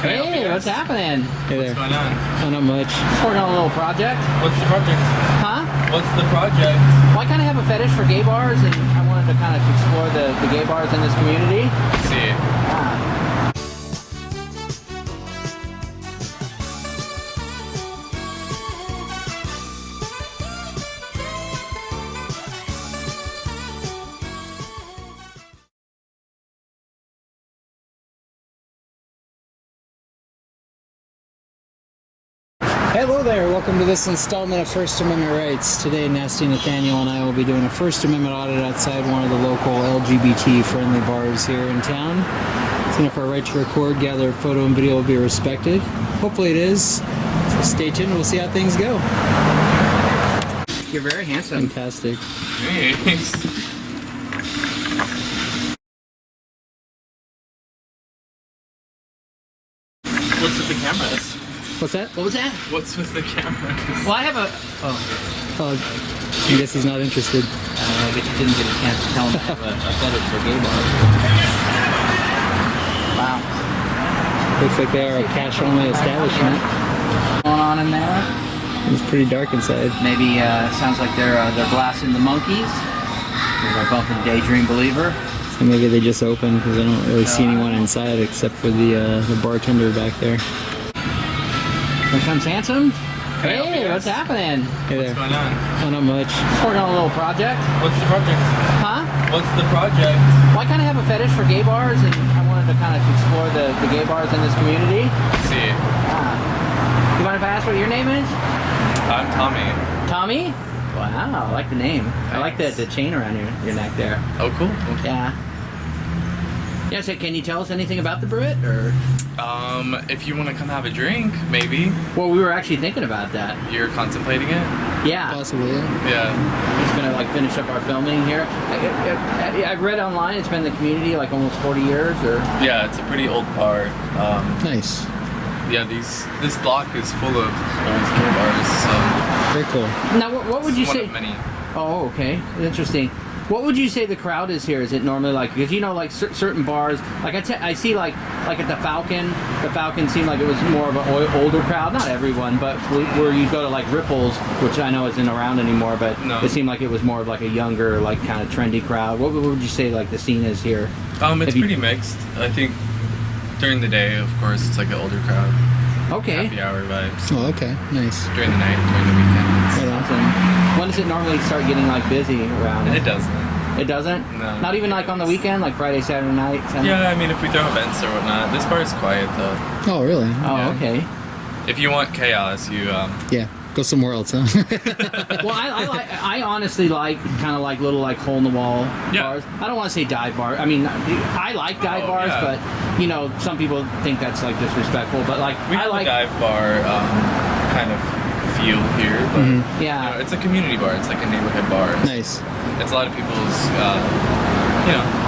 Hey, what's happening? Hey there. What's going on? Oh, not much. Just working on a little project. What's the project? Huh? What's the project? Well, I kind of have a fetish for gay bars, and I wanted to kind of explore the gay bars in this community. Let's see. Yeah. Hello there, welcome to this installment of First Amendment Rights. Today, Nasty Nathanial and I will be doing a First Amendment audit outside one of the local LGBT friendly bars here in town. Seeing if our right to record, gather photo and video will be respected. Hopefully it is. So stay tuned, we'll see how things go. You're very handsome. Fantastic. Thanks. What's with the cameras? What's that? What was that? What's with the cameras? Well, I have a... Oh, I guess he's not interested. I guess you didn't get a chance to tell him I have a fetish for gay bars. Wow. Looks like they are a cash-only establishment. What's going on in there? It's pretty dark inside. Maybe sounds like they're blasting the monkeys. They're bumping Daydream Believer. So maybe they just opened because I don't really see anyone inside except for the bartender back there. Here comes Handsome. Can I help you Hey, guys? what's happening? Hey What's there. going on? Oh, not much. Just working on a little project. What's the project? Huh? What's the project? Well, I kind of have a fetish for gay bars, and I wanted to kind of explore the gay bars in this community. Let's see. Yeah. You mind if I ask what your name is? I'm Tommy. Tommy? Wow, I like the name. I like the chain around your neck there. Oh, cool. Yeah. Yeah, so can you tell us anything about the Brit, or? If you want to come have a drink, maybe. Well, we were actually thinking about that. You're contemplating it? Yeah. Possibly, yeah. Yeah. Just gonna like finish up our filming here. I've read online it's been in the community like almost 40 years, or? Yeah, it's a pretty old bar. Nice. Yeah, this block is full of old gay bars, so Very cool. Now, what would you one say? of many. Oh, okay, interesting. What would you say the crowd is here? Is it normally like, because you know, like certain bars, like I see like at the Falcon seemed like it was more of an older crowd. Not everyone, but where you go to like Ripples, which I know isn't around anymore, but No. it seemed like it was more of like a younger, like kind of trendy crowd. What would you say like the scene is here? It's pretty mixed. I think during the day, of course, it's like an older crowd. Okay. Happy hour vibes. Oh, okay. Nice. During the night, during the weekends. Right on. Awesome. When does it normally start getting like busy around? It doesn't. It doesn't? No. Not even like on the weekend, like Friday, Saturday night? Sunday? Yeah, I mean, if we throw events or whatnot, this bar is quiet though. Oh, really? Oh, Yeah. okay. If you want chaos, you Yeah. Go somewhere else, huh? Well, I honestly like kind of like little like hole in the wall Yeah. bars. I don't want to say dive bar. I mean, I like dive bars, yeah. but you know, some people think that's like disrespectful. But like, we I have like, a dive bar kind of feel here, but you yeah. know, it's a community bar. It's like a neighborhood bar. Nice. It's a lot of people's, you know.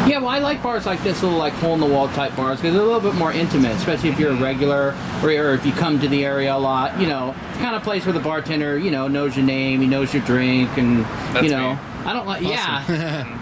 Yeah, well, I like bars like this, little like hole in the wall type bars, because they're a little bit more intimate, especially if you're a regular or if you come to the area a lot. You know, it's the kind of place where the bartender, you know, knows your name, he knows your drink, and That's you know, me. I don't like, yeah.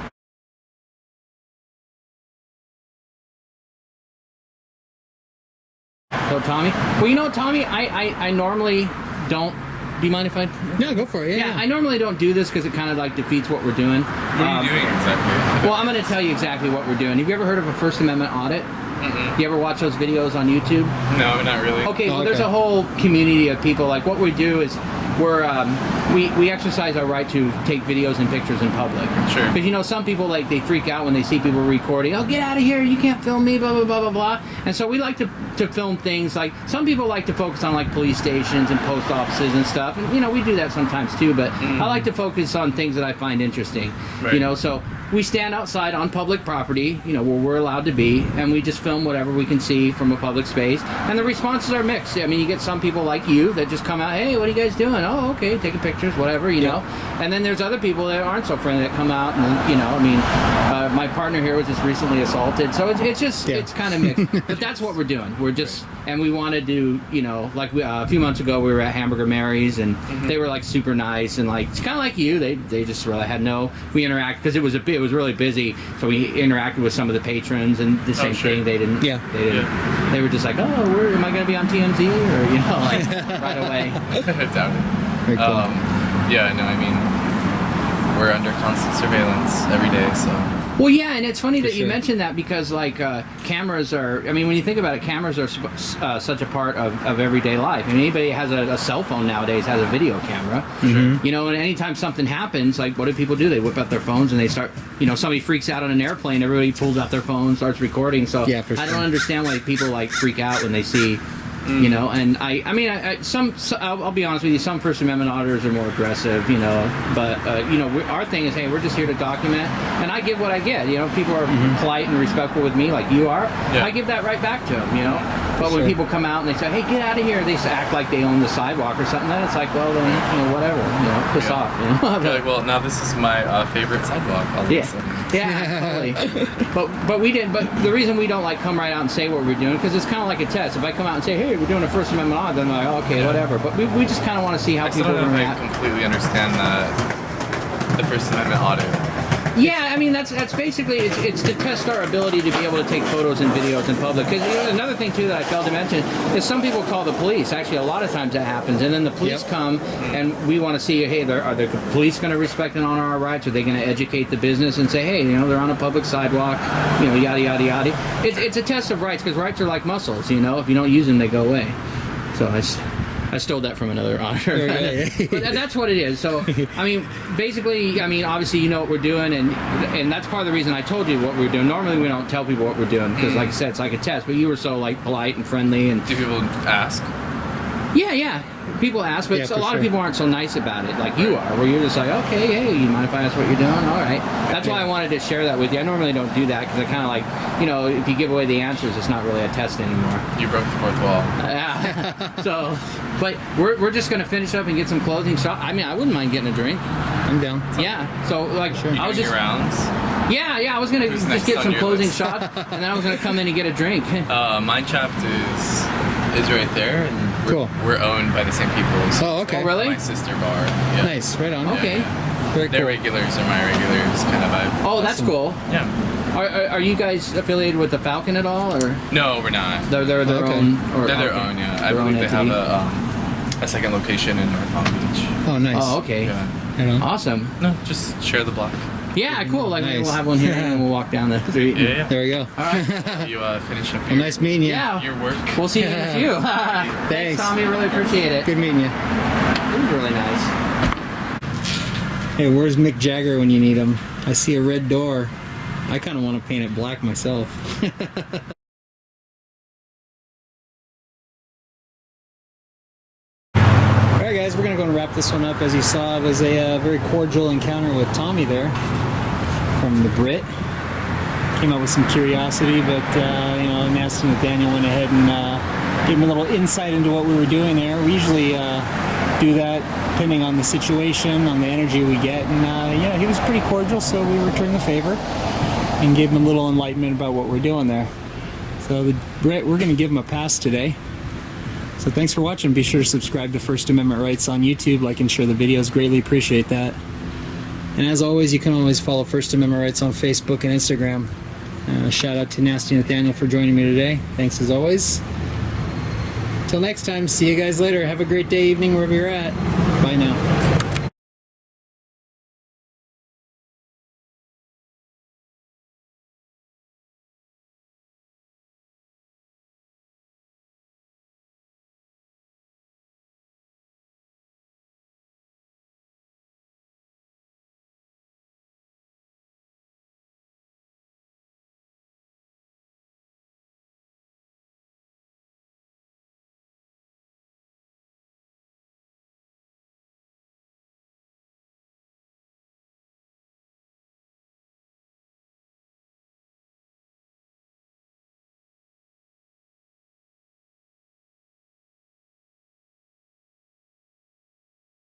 So Tommy, well, you know, Tommy, I normally don't. Do you mind if I? No, go for it. Yeah, I normally don't do this because it kind of like defeats what we're doing. What are you doing exactly? Well, I'm going to tell you exactly what we're doing. Have you ever heard of a First Amendment audit? Mm-mm. You ever watch those videos on YouTube? No, not really. Okay, well, Oh, there's okay. a whole community of people. Like, what we do is we exercise our right to take videos and pictures in public. Sure. Because, you know, some people, like, they freak out when they see people recording. Oh, get out of here. You can't film me, blah, blah, blah, blah, blah. And so we like to film things. Like, some people like to focus on, like, police stations and post offices and stuff. And, you know, we do that sometimes, too. But I like to focus on things that I find interesting. Right. You know, so we stand outside on public property, you know, where we're allowed to be, and we just film whatever we can from a public space, and the responses are mixed. I mean, you get some people like you that just come out, hey, what are you guys doing? oh, okay, taking pictures, whatever, you know. And then there's other people that aren't so friendly that come out and, you know, I mean, my partner here was just recently assaulted, so it's just, it's kind of mixed. But that's what we're doing. We're just, and we want to do, you know, like a few months ago we were at Hamburger Mary's, and they were like super nice, and like, it's kind of like you, they just really had we interact, because it was really busy, so we interacted with some of the patrons, and the same thing, they didn't, they were just like, oh, am I going to be on TMZ, or, you know, like, right away. I doubt it. Very cool. Yeah, no, I mean, we're under constant surveillance every day, so. Well, yeah, and it's funny that you mentioned that, because like cameras are, I mean, when you think about it, cameras are such a part of everyday life. I mean, anybody has a cell phone nowadays has a video camera. You know, and anytime something happens, like, what do people do? They whip out their phones and they start, you know, somebody freaks out on an airplane, everybody pulls out their phone, starts recording. So I don't understand why people like freak out when they see, you know, and I mean, I'll be honest with you, some First Amendment auditors are more aggressive, you know, but, you know, our thing is, hey, we're just here to document, and I give what I get, you know, people are polite and respectful with me, like you are, I give that right back to them, you know, but when people come out and they say, hey, get out of here, they act like they own the sidewalk or something, then it's like, well, then, you know, whatever, you know, piss off, you know. You're like, well, now this is my favorite sidewalk, all of a sudden. Yeah, totally. But we didn't. But the reason we don't like come right out and say what we're doing, because it's kind of like a test. If I come out and say, "Hey, we're doing a First Amendment audit," then I'm like, oh, "Okay, whatever." But we just kind of want to see how people I don't know if react. I completely understand the First Amendment audit. Yeah, I mean that's basically it's to test our ability to be able to take photos and videos in public. Because you know, another thing too that I failed to mention is some people call the police. Actually, a lot of times that happens, and then the police come and we want to see, hey, are the police going to respect and honor our rights? Are they going to educate the business and say, hey, you know, they're on a public sidewalk, you know, yada yada yada. It's a test of rights, because rights are like muscles. You know, if you don't use them, they go away. So I stole that from another auditor. But that's what it is. So, I mean, basically, I mean, obviously, you know what we're doing, and that's part of the reason I told you what we're doing. Normally, we don't tell people what we're doing, because, like I said, it's like a test. But you were so, like, polite and friendly. And do people ask? Yeah. People ask, but a lot of people aren't so nice about it, like you are, where you're just like, okay, hey, you mind if I ask what you're doing? All right. That's why I wanted to share that with you. I normally don't do that, because I kind of like, you know, if you give away the answers, it's not really a test anymore. You broke the fourth wall. Yeah. So, but we're just going to finish up and get some closing shots. I mean, I wouldn't mind getting a drink. I'm down. Yeah. So, like, I was just rounds. Yeah. I was going to just get some closing shots, and then I was going to come in and get a drink. Mine Shaft is right there, and we're owned by the same people. So oh, okay. Oh, really? My sister bar. Yeah. Nice. Right on. Okay. Very cool. Their regulars are my regulars, kind of vibe. Oh, that's cool. Yeah. Are you guys affiliated with the Falcon at all, or? No, we're not. They're their own. Or, they're their own. Yeah. I believe they have a second location in North Palm Beach. Oh, nice. Oh, okay. Yeah. Awesome. No, just share the block. Yeah, cool. Like maybe Nice. we'll have one here and we'll walk down the street. Yeah. There we go. All right. You finish up Well, nice meeting you. Yeah. your work. We'll see you in a few. Thanks. Tommy. Really appreciate it. Good meeting you. It was really nice. Hey, where's Mick Jagger when you need him? I see a red door. I kind of want to paint it black myself. Alright guys, we're going to go and wrap this one up. As you saw, it was a very cordial encounter with Tommy there from the Brit. Came up with some curiosity, but you know, Nasty Nathaniel went ahead and gave him a little insight into what we were doing there. We usually do that depending on the situation, on the energy we get, and yeah, he was pretty cordial, so we returned the favor and gave him a little enlightenment about what we're doing there. So the Brit, we're going to give him a pass today. So thanks for watching. Be sure to subscribe to First Amendment Rights on YouTube, like and share the videos. Greatly appreciate that. And as always, you can always follow First Amendment Rights on Facebook and Instagram. Shout out to Nasty Nathanial for joining me today. Thanks as always. Till next time, see you guys later. Have a great day, evening, wherever you're at. Bye now.